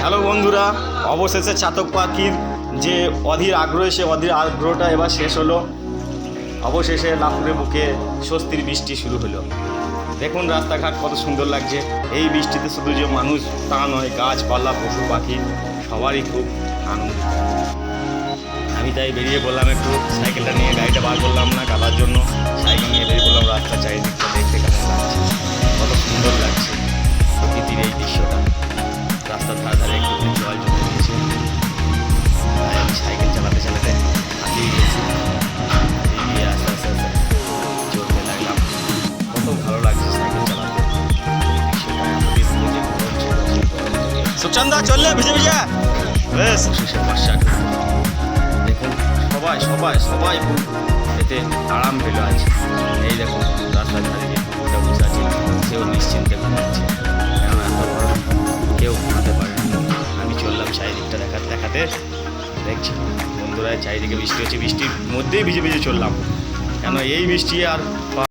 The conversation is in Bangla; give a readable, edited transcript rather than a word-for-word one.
হ্যালো বন্ধুরা, অবশেষে চাতক পাখির যে অধীর আগ্রহ, সে অধীর আগ্রহটা এবার শেষ হলো। অবশেষে লাফুরে বুকে স্বস্তির বৃষ্টি শুরু হলো। দেখুন রাস্তাঘাট কত সুন্দর লাগছে। এই বৃষ্টিতে শুধু যে মানুষ তা নয়, গাছপালা পশু পাখি সবারই খুব আনন্দ। আমি তাই বেরিয়ে বললাম, একটু সাইকেলটা নিয়ে গাড়িটা বার করলাম না কাদার জন্য, সাইকেল নিয়ে বেরিয়ে বললাম রাস্তা চারিদিকটা দেখতে কেমন লাগছে, কত সুন্দর লাগছে প্রকৃতির এই দৃশ্যটা। রাস্তার ধারে ধারে একটু জল জমে গিয়েছে, তাই আমি সাইকেল চালাতে চালাতে হাঁটিয়ে গিয়েছি। হাঁটিয়ে আস্তে আস্তে আস্তে চলতে লাগলাম। কত ভালো লাগছে সাইকেল চালাতে। সুচন্দা চললে ভিজে ভিজে বেশ শেষের বর্ষা। দেখুন সবাই সবাই সবাই খুব এতে আরাম পেল আজ। এই দেখুন রাস্তার ধারে যে কুকুরটা বসে আছে, সেও নিশ্চিন্তে ঘুমাচ্ছে, কেন এত বড় কেউ ঘুমাতে পারে না। আমি চললাম চারিদিকটা দেখাতে। দেখছি বন্ধুরা চারিদিকে বৃষ্টি হচ্ছে, বৃষ্টির মধ্যেই ভিজে ভিজে চললাম, কেন এই বৃষ্টি আর